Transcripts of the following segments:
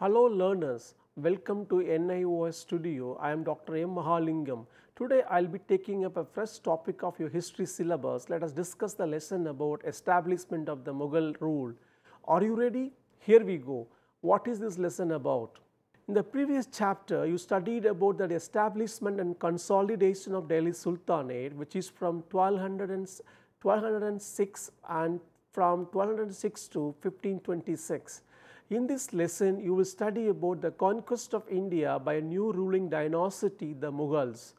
Hello learners, welcome to NIOS Studio. I am Dr. M. Mahalingam. Today I will be taking up a fresh topic of your history syllabus. Let us discuss the lesson about establishment of the Mughal rule. Are you ready? Here we go. What is this lesson about? In the previous chapter, you studied about the establishment and consolidation of Delhi Sultanate, which is from 1206 and from 1206 to 1526. In this lesson, you will study about the conquest of India by a new ruling dynasty, the Mughals.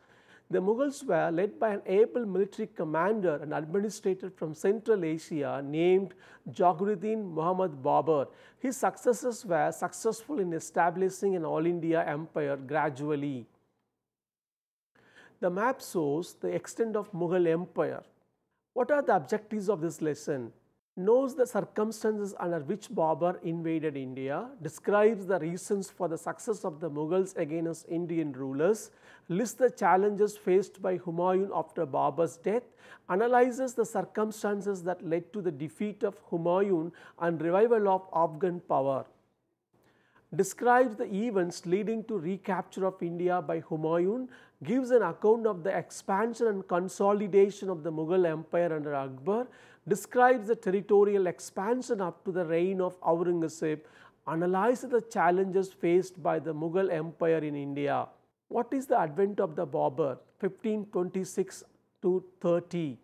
The Mughals were led by an able military commander and administrator from Central Asia named Jaguruddin Muhammad Babur. His successors were successful in establishing an all India empire gradually. The map shows the extent of Mughal empire. What are the objectives of this lesson? Knows the circumstances under which Babur invaded India, describes the reasons for the success of the Mughals against Indian rulers, lists the challenges faced by Humayun after Babur's death, analyzes the circumstances that led to the defeat of Humayun and revival of Afghan power, describes the events leading to recapture of India by Humayun, gives an account of the expansion and consolidation of the Mughal empire under Akbar, describes the territorial expansion up to the reign of Aurangzeb, analyzes the challenges faced by the Mughal empire in India. What is the advent of the Babur 1526 to 30?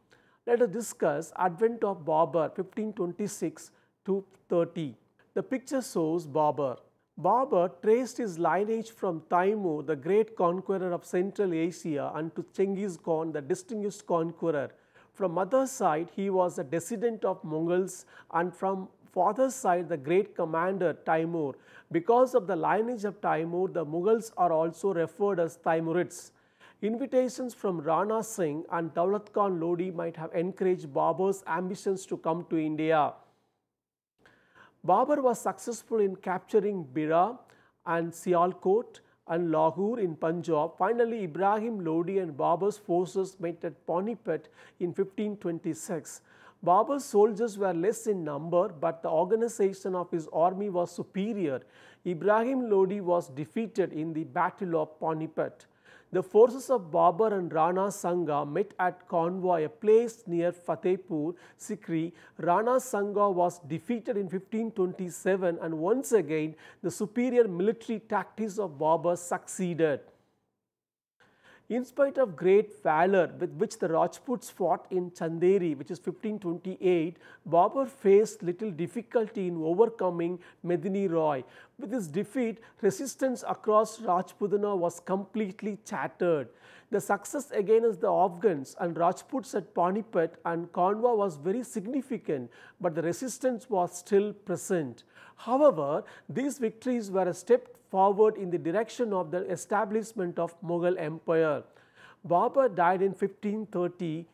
Let us discuss advent of Babur 1526 to 30. The picture shows Babur. Babur traced his lineage from Taimur, the great conqueror of Central Asia, and to Chengiz Khan, the distinguished conqueror. From mother's side, he was a descendant of Mongols, and from father's side, the great commander Taimur. Because of the lineage of Taimur, the Mughals are also referred as Taimurids. Invitations from Rana Singh and Daulat Khan Lodi might have encouraged Babur's ambitions to come to India. Babur was successful in capturing Berar and Sialkot and Lahore in Punjab. Finally, Ibrahim Lodi and Babur's forces met at Panipat in 1526. Babur's soldiers were less in number, but the organization of his army was superior. Ibrahim Lodi was defeated in the Battle of Panipat. The forces of Babur and Rana Sangha met at Convoy, a place near Fatehpur Sikri. Rana Sangha was defeated in 1527, and once again the superior military tactics of Babur succeeded. In spite of great valor with which the Rajputs fought in Chanderi, which is 1528, Babur faced little difficulty in overcoming Medini Roy. With his defeat, resistance across Rajputana was completely shattered. The success against the Afghans and Rajputs at Panipat and Kanwa was very significant, but the resistance was still present. However, these victories were a step forward in the direction of the establishment of Mughal Empire. Babur died in 1530.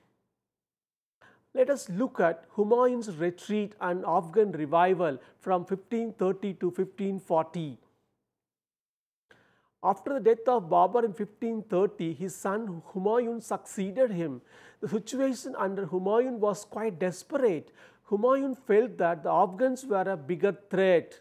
Let us look at Humayun's retreat and Afghan revival from 1530 to 1540. After the death of Babur in 1530, his son Humayun succeeded him. The situation under Humayun was quite desperate. Humayun felt that the Afghans were a bigger threat.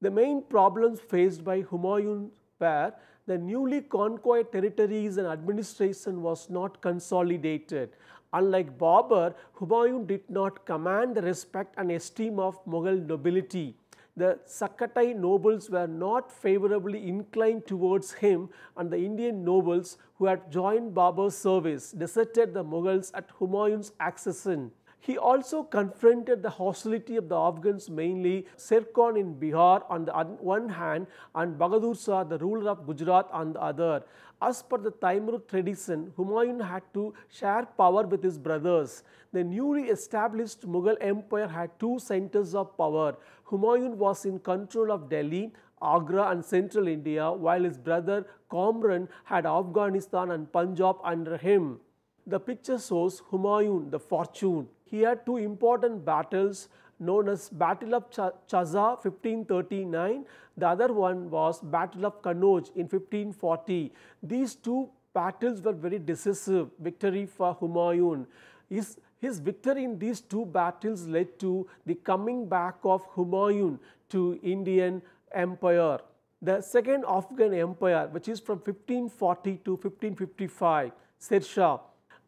The main problems faced by Humayun were the newly conquered territories and administration was not consolidated. Unlike Babur, Humayun did not command the respect and esteem of Mughal nobility. The Sakatai nobles were not favorably inclined towards him, and the Indian nobles who had joined Babur's service deserted the Mughals at Humayun's accession. He also confronted the hostility of the Afghans, mainly Sher Khan in Bihar on the one hand and Bahadur Shah, the ruler of Gujarat, on the other. As per the Taimur tradition, Humayun had to share power with his brothers. The newly established Mughal empire had two centers of power. Humayun was in control of Delhi, Agra and central India, while his brother Kamran had Afghanistan and Punjab under him. The picture shows Humayun, the fortune. He had two important battles known as Battle of Chaza 1539. The other one was Battle of Kannauj in 1540. These two battles were very decisive victory for Humayun. His His victory in these two battles led to the coming back of Humayun to Indian Empire. The Second Afghan Empire, which is from 1540 to 1555, Sher Shah.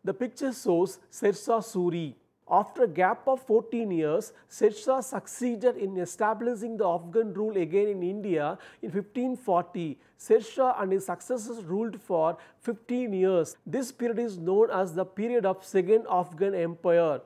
The picture shows Sher Shah Suri. After a gap of 14 years, Sher Shah succeeded in establishing the Afghan rule again in India in 1540. Sher Shah and his successors ruled for 15 years. This period is known as the period of Second Afghan Empire.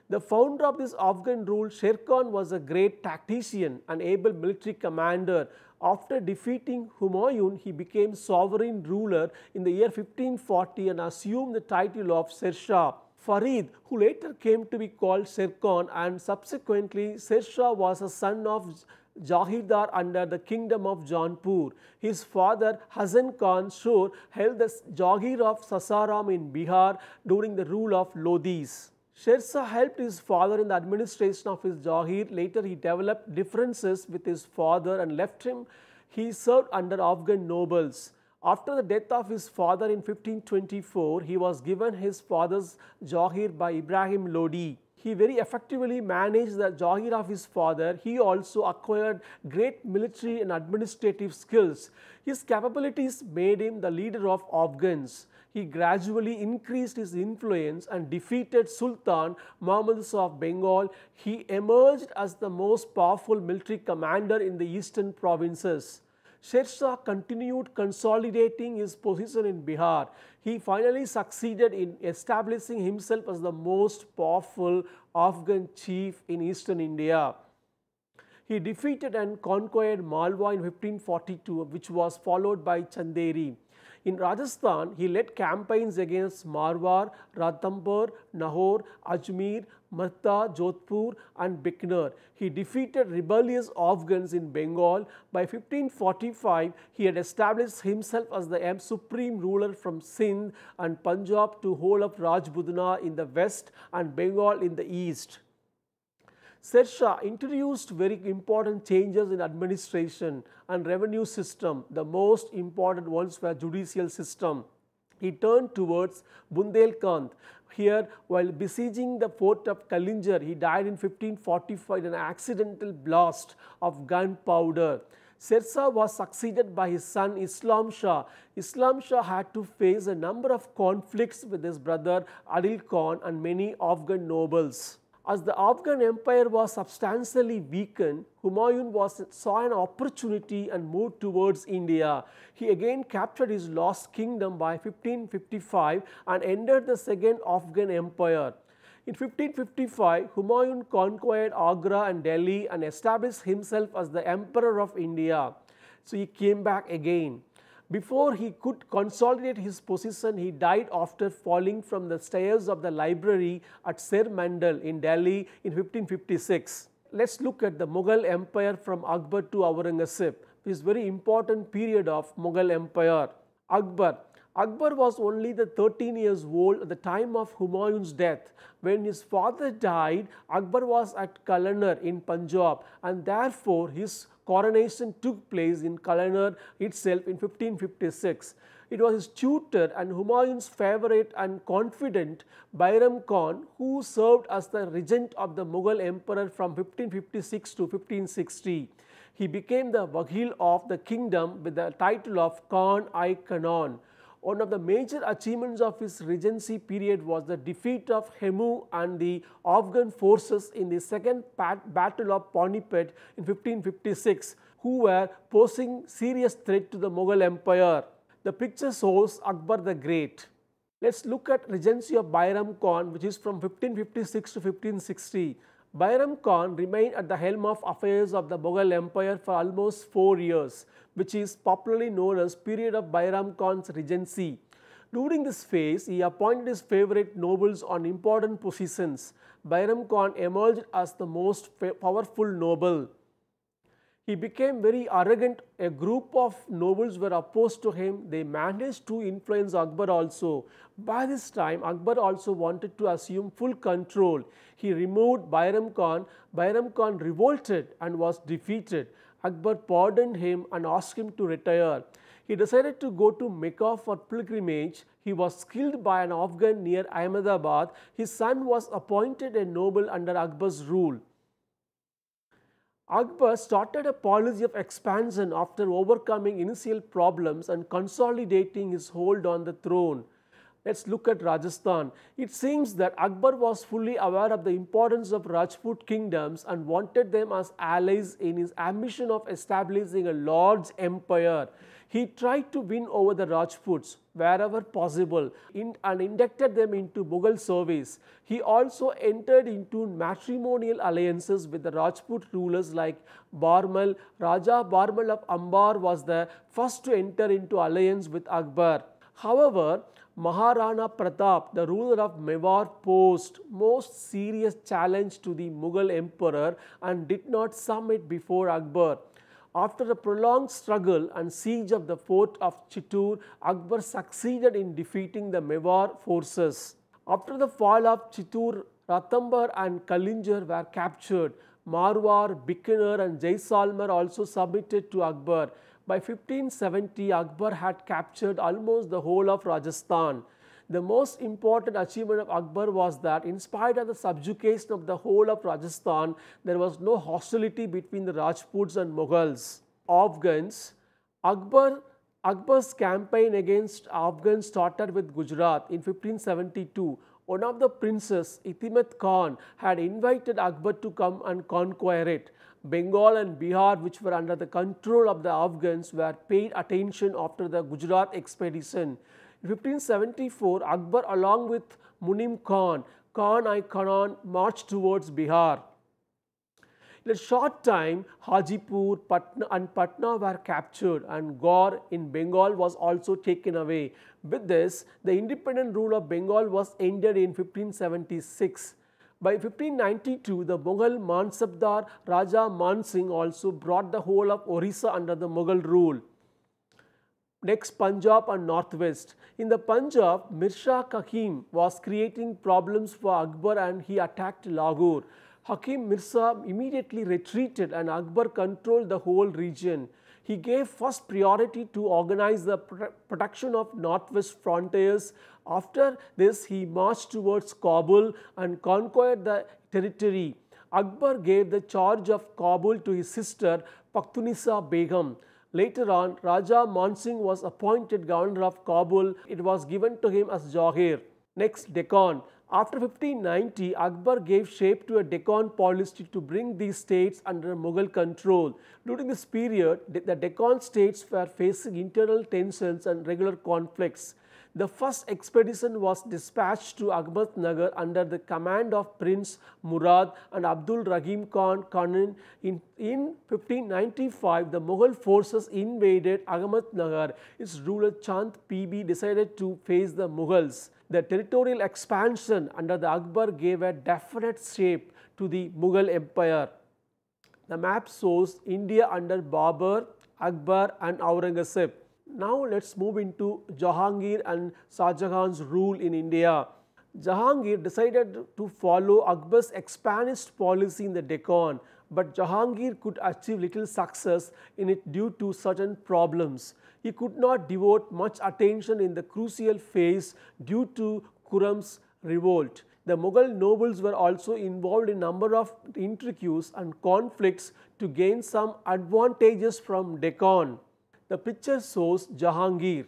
The founder of this Afghan rule, Sher Khan, was a great tactician and able military commander. After defeating Humayun, he became sovereign ruler in the year 1540 and assumed the title of Sher Shah. Farid, who later came to be called Sher Khan, and subsequently Sher Shah, was a son of Jagirdar under the kingdom of Jaunpur. His father Hasan Khan Shor held the Jagir of Sasaram in Bihar during the rule of Lodhis. Sher Shah helped his father in the administration of his Jagir. Later he developed differences with his father and left him. He served under Afghan nobles. After the death of his father in 1524, he was given his father's Jagir by Ibrahim Lodi. He very effectively managed the Jagir of his father. He also acquired great military and administrative skills. His capabilities made him the leader of Afghans. He gradually increased his influence and defeated Sultan Muhammad Shah of Bengal. He emerged as the most powerful military commander in the eastern provinces. Sher Shah continued consolidating his position in Bihar. He finally succeeded in establishing himself as the most powerful Afghan chief in eastern India. He defeated and conquered Malwa in 1542, which was followed by Chanderi. In Rajasthan, he led campaigns against Marwar, Ranthambore, Nahor, Ajmer, Marta, Jodhpur and Bikaner. He defeated rebellious Afghans in Bengal. By 1545, he had established himself as the supreme ruler from Sindh and Punjab to whole of Rajputana in the west and Bengal in the east. Sher Shah introduced very important changes in administration and revenue system. The most important ones were judicial system. He turned towards Bundelkhand. Here, while besieging the fort of Kalinjar, he died in 1545 in an accidental blast of gunpowder. Sher Shah was succeeded by his son Islam Shah. Islam Shah had to face a number of conflicts with his brother Adil Khan and many Afghan nobles. As the Afghan Empire was substantially weakened, Humayun saw an opportunity and moved towards India. He again captured his lost kingdom by 1555 and entered the Second Afghan Empire. In 1555, Humayun conquered Agra and Delhi and established himself as the Emperor of India. So he came back again. Before he could consolidate his position, he died after falling from the stairs of the library at Sir Mandal in Delhi in 1556. Let's look at the Mughal Empire from Akbar to Aurangzeb. This very important period of Mughal Empire. Akbar was only 13 years old at the time of Humayun's death. When his father died, Akbar was at Kalanar in Punjab, and therefore his coronation took place in Kalanar itself in 1556. It was his tutor and Humayun's favorite and confidant Bairam Khan who served as the regent of the Mughal emperor from 1556 to 1560. He became the Waghil of the kingdom with the title of Khan-i-Kanan. One of the major achievements of his regency period was the defeat of Hemu and the Afghan forces in the Second Battle of Panipat in 1556, who were posing serious threat to the Mughal Empire. The picture shows Akbar the Great. Let's look at regency of Bairam Khan, which is from 1556 to 1560. Bairam Khan remained at the helm of affairs of the Mughal Empire for almost 4 years, which is popularly known as period of Bairam Khan's regency. During this phase, he appointed his favorite nobles on important positions. Bairam Khan emerged as the most powerful noble. He became very arrogant. A group of nobles were opposed to him. They managed to influence Akbar also. By this time, Akbar also wanted to assume full control. He removed Bairam Khan. Bairam Khan revolted and was defeated. Akbar pardoned him and asked him to retire. He decided to go to Mecca for pilgrimage. He was killed by an Afghan near Ahmedabad. His son was appointed a noble under Akbar's rule. Akbar started a policy of expansion after overcoming initial problems and consolidating his hold on the throne. Let's look at Rajasthan. It seems that Akbar was fully aware of the importance of Rajput kingdoms and wanted them as allies in his ambition of establishing a large empire. He tried to win over the Rajputs wherever possible and inducted them into Mughal service. He also entered into matrimonial alliances with the Rajput rulers like Barmal. Raja Barmal of Ambar was the first to enter into alliance with Akbar. However, Maharana Pratap, the ruler of Mewar, posed most serious challenge to the Mughal emperor and did not submit before Akbar. After a prolonged struggle and siege of the fort of Chittoor, Akbar succeeded in defeating the Mewar forces. After the fall of Chittoor, Ranthambore and Kalinjar were captured. Marwar, Bikaner and Jaisalmer also submitted to Akbar. By 1570, Akbar had captured almost the whole of Rajasthan. The most important achievement of Akbar was that in spite of the subjugation of the whole of Rajasthan, there was no hostility between the Rajputs and Mughals. Afghans. Akbar's campaign against Afghans started with Gujarat in 1572. One of the princes, Itimat Khan, had invited Akbar to come and conquer it. Bengal and Bihar, which were under the control of the Afghans, were paid attention after the Gujarat expedition. In 1574, Akbar along with Munim Khan, Khan-i-Khanan marched towards Bihar. In a short time, Hajipur and Patna were captured and Gaur in Bengal was also taken away. With this, the independent rule of Bengal was ended in 1576. By 1592, the Mughal Mansabdar Raja Man Singh also brought the whole of Orissa under the Mughal rule. Next, Punjab and Northwest. In the Punjab, Mirza Hakim was creating problems for Akbar and he attacked Lahore. Hakim Mirza immediately retreated and Akbar controlled the whole region. He gave first priority to organize the protection of northwest frontiers. After this, he marched towards Kabul and conquered the territory. Akbar gave the charge of Kabul to his sister Pakhtunisa Begum. Later on, Raja Man Singh was appointed governor of Kabul. It was given to him as Jagir. Next, Deccan. After 1590, Akbar gave shape to a Deccan policy to bring these states under Mughal control. During this period, the Deccan states were facing internal tensions and regular conflicts. The first expedition was dispatched to Ahmednagar under the command of Prince Murad and Abdul Rahim Khan Kanan. In 1595, the Mughal forces invaded Ahmednagar. Its ruler Chand PB decided to face the Mughals. The territorial expansion under the Akbar gave a definite shape to the Mughal empire. The map shows India under Babur, Akbar and Aurangzeb. Now let's move into Jahangir and Shah Jahan's rule in India. Jahangir decided to follow Akbar's expansionist policy in the Deccan, but Jahangir could achieve little success in it due to certain problems. He could not devote much attention in the crucial phase due to Khurram's revolt. The Mughal nobles were also involved in a number of intrigues and conflicts to gain some advantages from Deccan. The picture shows Jahangir.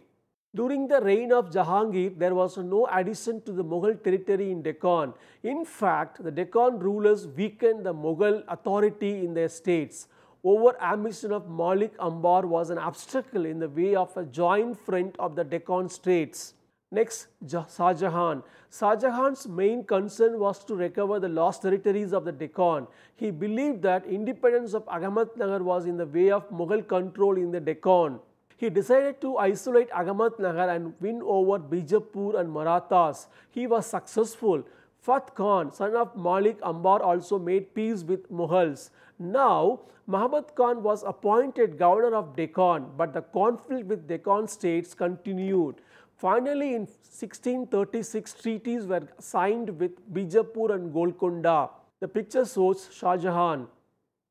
During the reign of Jahangir, there was no addition to the Mughal territory in Deccan. In fact, the Deccan rulers weakened the Mughal authority in their states. Over-ambition of Malik Ambar was an obstacle in the way of a joint front of the Deccan states. Next, Shah Jahan. Shah Jahan's main concern was to recover the lost territories of the Deccan. He believed that independence of Ahmednagar was in the way of Mughal control in the Deccan. He decided to isolate Ahmednagar and win over Bijapur and Marathas. He was successful. Fath Khan, son of Malik Ambar, also made peace with Mughals. Now, Muhammad Khan was appointed governor of Deccan, but the conflict with Deccan states continued. Finally, in 1636, treaties were signed with Bijapur and Golconda. The picture shows Shah Jahan.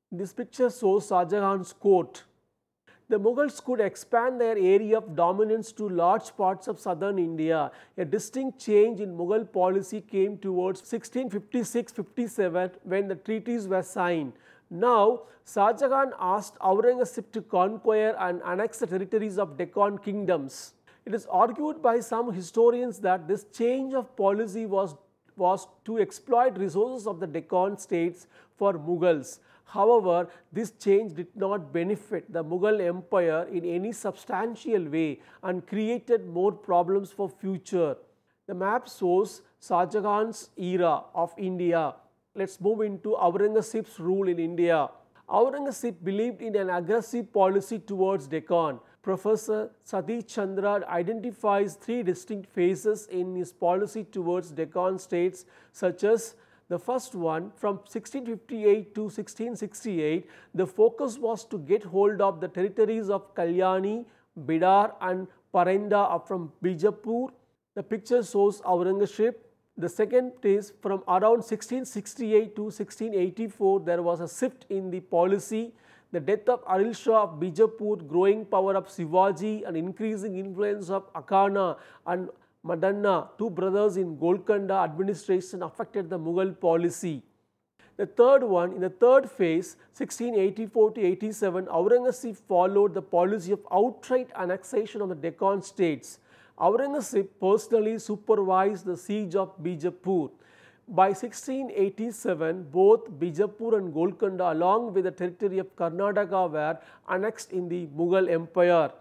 This picture shows Shah Jahan's court. The Mughals could expand their area of dominance to large parts of southern India. A distinct change in Mughal policy came towards 1656-57 when the treaties were signed. Now, Shah Jahan asked Aurangzeb to conquer and annex the territories of Deccan kingdoms. It is argued by some historians that this change of policy was to exploit resources of the Deccan states for Mughals. However, this change did not benefit the Mughal Empire in any substantial way and created more problems for future. The map shows Shah Jahan's era of India. Let's move into Aurangzeb's rule in India. Aurangzeb believed in an aggressive policy towards Deccan. Professor Satish Chandra identifies three distinct phases in his policy towards Deccan states, such as the first one, from 1658 to 1668, the focus was to get hold of the territories of Kalyani, Bidar and Parenda from Bijapur. The picture shows Aurangzeb. The second is from around 1668 to 1684, there was a shift in the policy. The death of Adil Shah of Bijapur, growing power of Shivaji and increasing influence of Akana and Madanna, two brothers in Golconda administration, affected the Mughal policy. The third one, in the third phase, 1684 to 87, Aurangzeb followed the policy of outright annexation of the Deccan states. Aurangzeb personally supervised the siege of Bijapur. By 1687, both Bijapur and Golconda along with the territory of Karnataka were annexed in the Mughal Empire.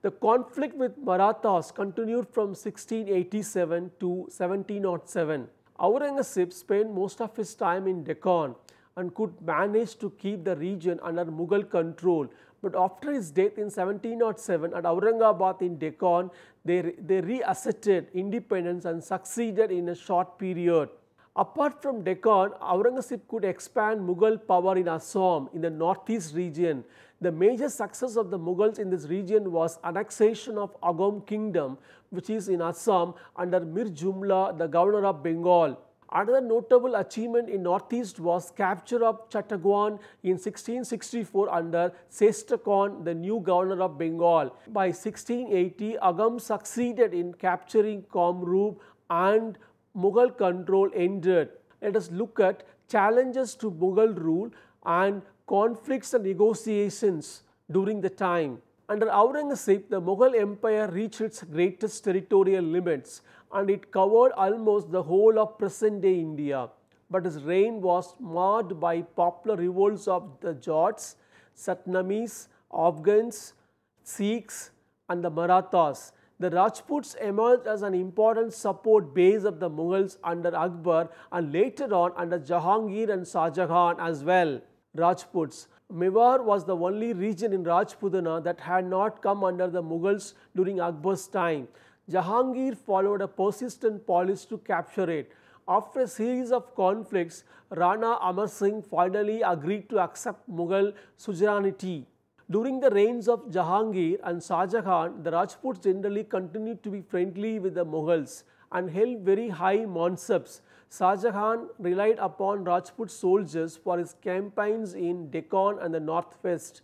The conflict with Marathas continued from 1687 to 1707. Aurangzeb spent most of his time in Deccan and could manage to keep the region under Mughal control. But after his death in 1707 at Aurangabad in Deccan, they reasserted independence and succeeded in a short period. Apart from Deccan, Aurangzeb could expand Mughal power in Assam in the northeast region. The major success of the Mughals in this region was annexation of Agom kingdom, which is in Assam, under Mir Jumla, the governor of Bengal. Another notable achievement in northeast was capture of Chittagong in 1664 under Sesta Khan, the new governor of Bengal. By 1680, Agam succeeded in capturing Kamrup and Mughal control ended. Let us look at challenges to Mughal rule and conflicts and negotiations during the time. Under Aurangzeb, the Mughal Empire reached its greatest territorial limits and it covered almost the whole of present-day India. But his reign was marred by popular revolts of the Jats, Satnamis, Afghans, Sikhs and the Marathas. The Rajputs emerged as an important support base of the Mughals under Akbar and later on under Jahangir and Shah Jahan as well. Rajputs. Mewar was the only region in Rajputana that had not come under the Mughals during Akbar's time. Jahangir followed a persistent policy to capture it. After a series of conflicts, Rana Amar Singh finally agreed to accept Mughal suzerainty. During the reigns of Jahangir and Shah Jahan, the Rajputs generally continued to be friendly with the Mughals and held very high mansabs. Shah Jahan relied upon Rajput soldiers for his campaigns in Deccan and the northwest.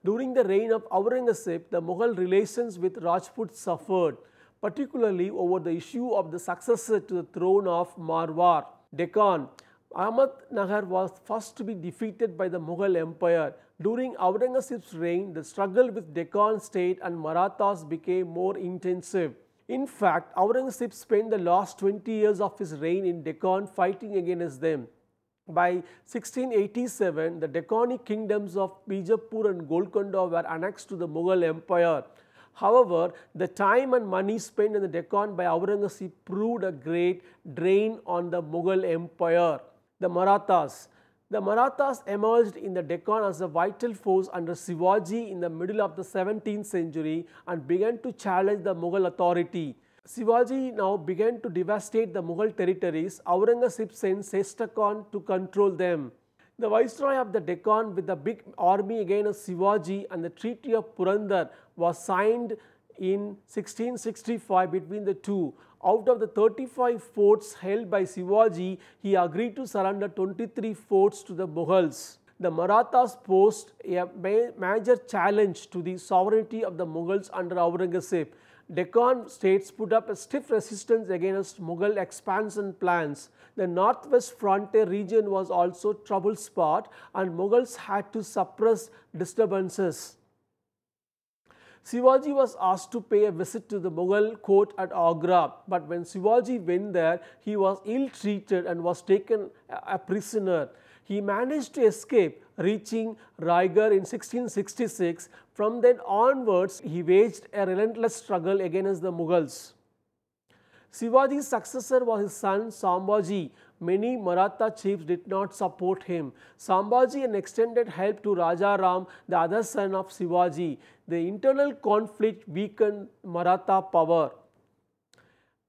During the reign of Aurangzeb, the Mughal relations with Rajputs suffered, particularly over the issue of the successor to the throne of Marwar. Deccan. Ahmednagar was first to be defeated by the Mughal Empire. During Aurangzeb's reign, the struggle with Deccan state and Marathas became more intensive. In fact, Aurangzeb spent the last 20 years of his reign in Deccan fighting against them. By 1687, the Deccani kingdoms of Bijapur and Golconda were annexed to the Mughal Empire. However, the time and money spent in the Deccan by Aurangzeb proved a great drain on the Mughal Empire. The Marathas. The Marathas emerged in the Deccan as a vital force under Shivaji in the middle of the 17th century and began to challenge the Mughal authority. Shivaji now began to devastate the Mughal territories. Aurangzeb sent Sesta Khan to control them. The Viceroy of the Deccan with a big army against Shivaji and the Treaty of Purandar was signed in 1665 between the two. Out of the 35 forts held by Shivaji, he agreed to surrender 23 forts to the Mughals. The Marathas posed a major challenge to the sovereignty of the Mughals under Aurangzeb. Deccan states put up a stiff resistance against Mughal expansion plans. The northwest frontier region was also a trouble spot, and Mughals had to suppress disturbances. Shivaji was asked to pay a visit to the Mughal court at Agra, but when Shivaji went there, he was ill-treated and was taken a prisoner. He managed to escape, reaching Raigad in 1666. From then onwards, he waged a relentless struggle against the Mughals. Shivaji's successor was his son Sambhaji. Many Maratha chiefs did not support him. Sambhaji extended help to Raja Ram, the other son of Shivaji. The internal conflict weakened Maratha power.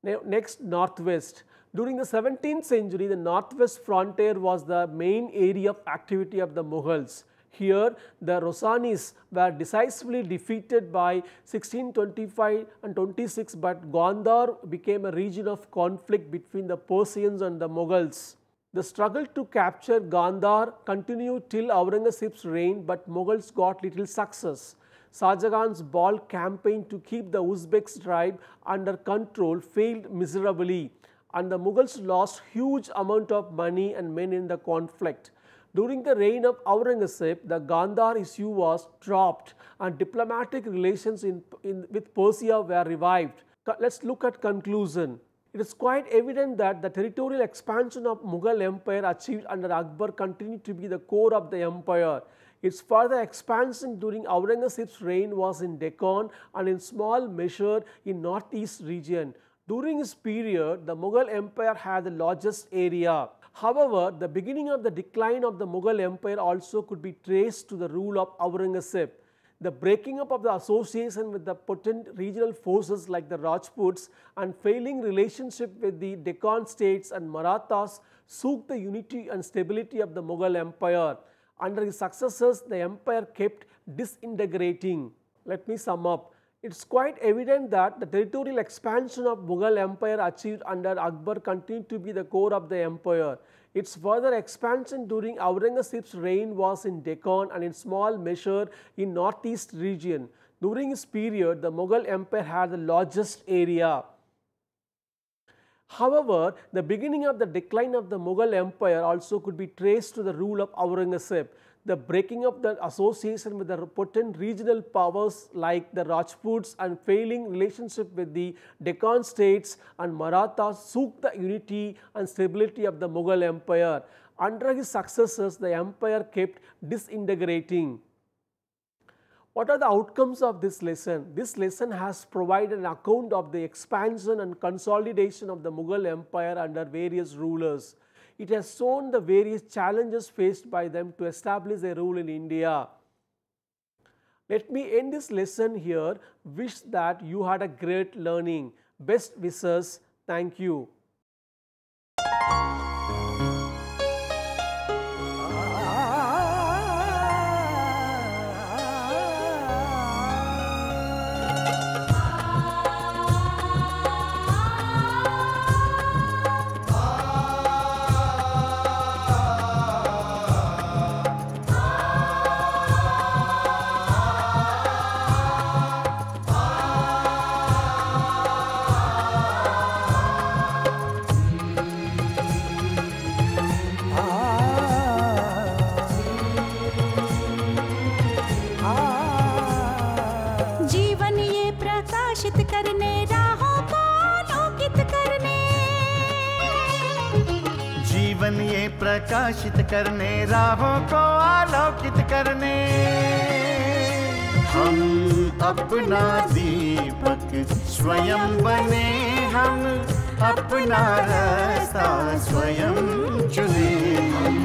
Next, northwest. During the 17th century, the northwest frontier was the main area of activity of the Mughals. Here, the Rosanis were decisively defeated by 1625 and 26, but Gandhar became a region of conflict between the Persians and the Mughals. The struggle to capture Gandhar continued till Aurangzeb's reign, but Mughals got little success. Shah Jahan's bold campaign to keep the Uzbek tribe under control failed miserably, and the Mughals lost huge amount of money and men in the conflict. During the reign of Aurangzeb, the Gandhar issue was dropped and diplomatic relations with Persia were revived. Let's look at conclusion. It is quite evident that the territorial expansion of Mughal Empire achieved under Akbar continued to be the core of the empire. Its further expansion during Aurangzeb's reign was in Deccan and in small measure in northeast region. During his period, the Mughal Empire had the largest area. However, the beginning of the decline of the Mughal Empire also could be traced to the rule of Aurangzeb. The breaking up of the association with the potent regional forces like the Rajputs and failing relationship with the Deccan states and Marathas shook the unity and stability of the Mughal Empire. Under his successors, the empire kept disintegrating. Let me sum up. It's quite evident that the territorial expansion of Mughal Empire achieved under Akbar continued to be the core of the empire. Its further expansion during Aurangzeb's reign was in Deccan and in small measure in northeast region. During his period, the Mughal Empire had the largest area. However, the beginning of the decline of the Mughal Empire also could be traced to the rule of Aurangzeb. The breaking of the association with the potent regional powers like the Rajputs and failing relationship with the Deccan states and Marathas shook the unity and stability of the Mughal Empire. Under his successors, the empire kept disintegrating. What are the outcomes of this lesson? This lesson has provided an account of the expansion and consolidation of the Mughal Empire under various rulers. It has shown the various challenges faced by them to establish a rule in India. Let me end this lesson here. Wish that you had a great learning. Best wishes. Thank you. प्रकाशित करने राहों को आलोकित करने हम अपना दीपक स्वयं बने हम अपना रास्ता स्वयं चुने हम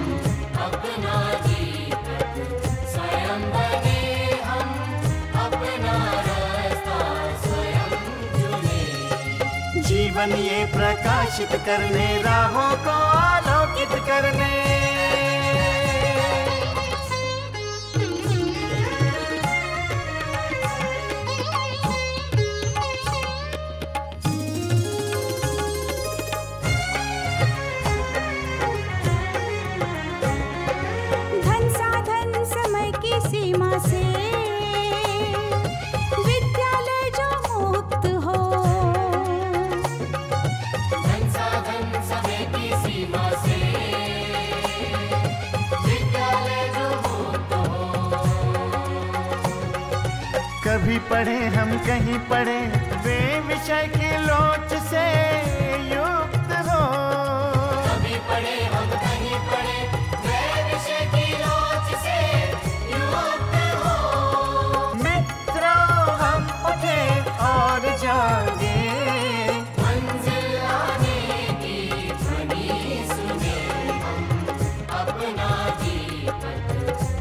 अपना दीपक स्वयं बने हम अपना रास्ता स्वयं चुने जीवन ये प्रकाशित करने राहों को आलोकित करने धन सा कभी पढ़े हम कहीं पढ़े वे विषय की लोच से युक्त हो। कभी पढ़े हम कहीं पढ़े वे विषय की लोच से युक्त हो। मित्रों हम उठे और जागे, मंजिल आने की ध्वनि सुने हम, अपना जीवन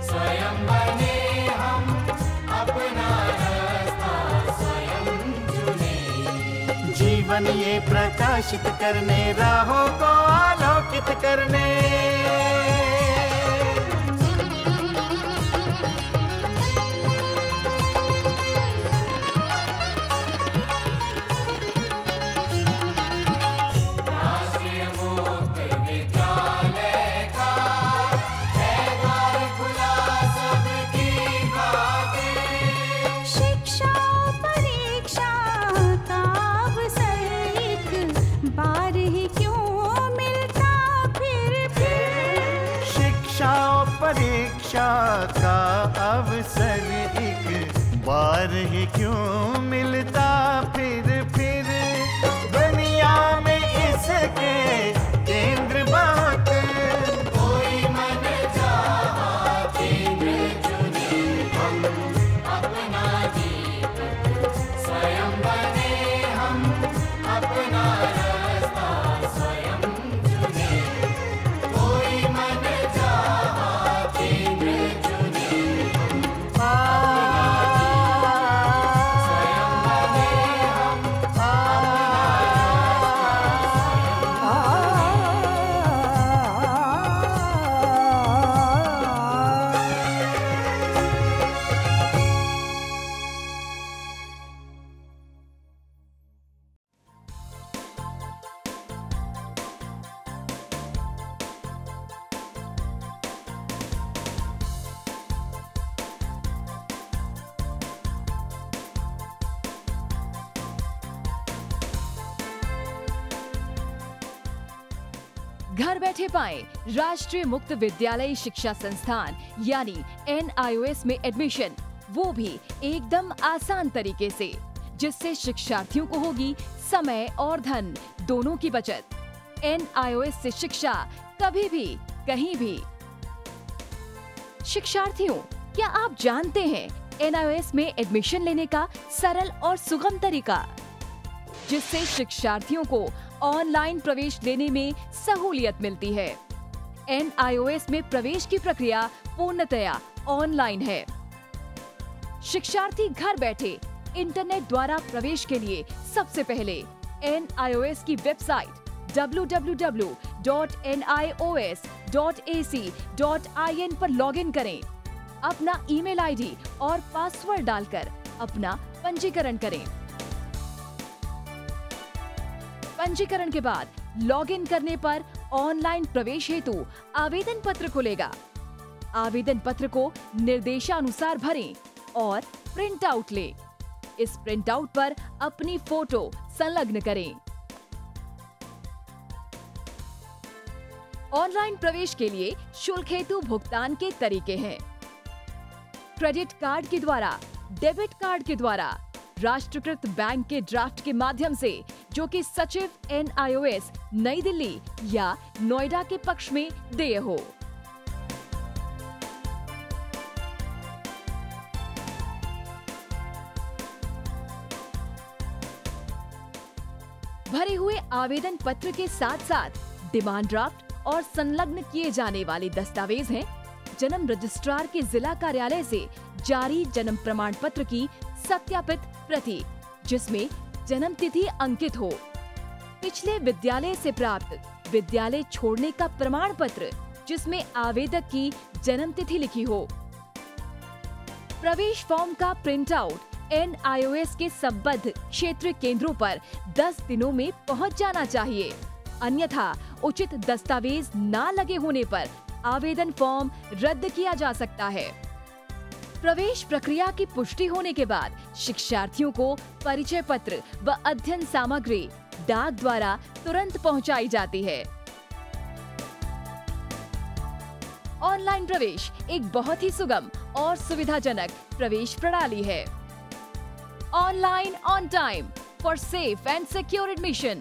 स्वयं बने हम, अपना रास्ता स्वयं चुने। जीवन ये प्रकाशित करने, राहों को आलोकित करने। राष्ट्रीय मुक्त विद्यालय का है द्वार खुला सबकी खातिर। शिक्षा परीक्षा का अवसर एक बार ही क्यों मिलता फिर। शिक्षा और परीक्षा का अवसर एक बार ही क्यों मिलता फिर। दुनिया में इसके केंद्र बहुत, कोई मन चाहा केंद्र चुने हम, अपना जीवन स्वयं बने हम, अपना रास्ता स्वयं चुने। कोई मन चाहा केंद्र चुने हम, अपना जीवन स्वयं बने हम, घर बैठे पाएं राष्ट्रीय मुक्त विद्यालय शिक्षा संस्थान यानी NIOS में एडमिशन, वो भी एकदम आसान तरीके से, जिससे शिक्षार्थियों को होगी समय और धन दोनों की बचत। NIOS से शिक्षा कभी भी कहीं भी। शिक्षार्थियों, क्या आप जानते हैं NIOS में एडमिशन लेने का सरल और सुगम तरीका, जिससे शिक्षार्थियों को ऑनलाइन प्रवेश लेने में सहूलियत मिलती है। NIOS में प्रवेश की प्रक्रिया पूर्णतया ऑनलाइन है। शिक्षार्थी घर बैठे इंटरनेट द्वारा प्रवेश के लिए सबसे पहले NIOS की वेबसाइट www.nios.ac.in पर लॉगिन करें। अपना ईमेल आईडी और पासवर्ड डालकर अपना पंजीकरण करें। पंजीकरण के बाद लॉगिन करने पर ऑनलाइन प्रवेश हेतु आवेदन पत्र खुलेगा। आवेदन पत्र को निर्देशानुसार भरें और प्रिंट आउट लें। इस प्रिंट आउट पर अपनी फोटो संलग्न करें। ऑनलाइन प्रवेश के लिए शुल्क हेतु भुगतान के तरीके हैं: क्रेडिट कार्ड के द्वारा, डेबिट कार्ड के द्वारा, राष्ट्रीयकृत बैंक के ड्राफ्ट के माध्यम से, जो कि सचिव NIOS नई दिल्ली या नोएडा के पक्ष में देय हो। भरे हुए आवेदन पत्र के साथ साथ डिमांड ड्राफ्ट और संलग्न किए जाने वाले दस्तावेज हैं: जन्म रजिस्ट्रार के जिला कार्यालय से जारी जन्म प्रमाण पत्र की सत्यापित प्रति, जिसमें जन्म तिथि अंकित हो, पिछले विद्यालय से प्राप्त विद्यालय छोड़ने का प्रमाण पत्र, जिसमें आवेदक की जन्म तिथि लिखी हो। प्रवेश फॉर्म का प्रिंट आउट NIOS के संबद्ध क्षेत्रीय केंद्रों पर 10 दिनों में पहुंच जाना चाहिए, अन्यथा उचित दस्तावेज न लगे होने पर आवेदन फॉर्म रद्द किया जा सकता है। प्रवेश प्रक्रिया की पुष्टि होने के बाद शिक्षार्थियों को परिचय पत्र व अध्ययन सामग्री डाक द्वारा तुरंत पहुंचाई जाती है। ऑनलाइन प्रवेश एक बहुत ही सुगम और सुविधाजनक प्रवेश प्रणाली है। Online on time for safe and secure admission.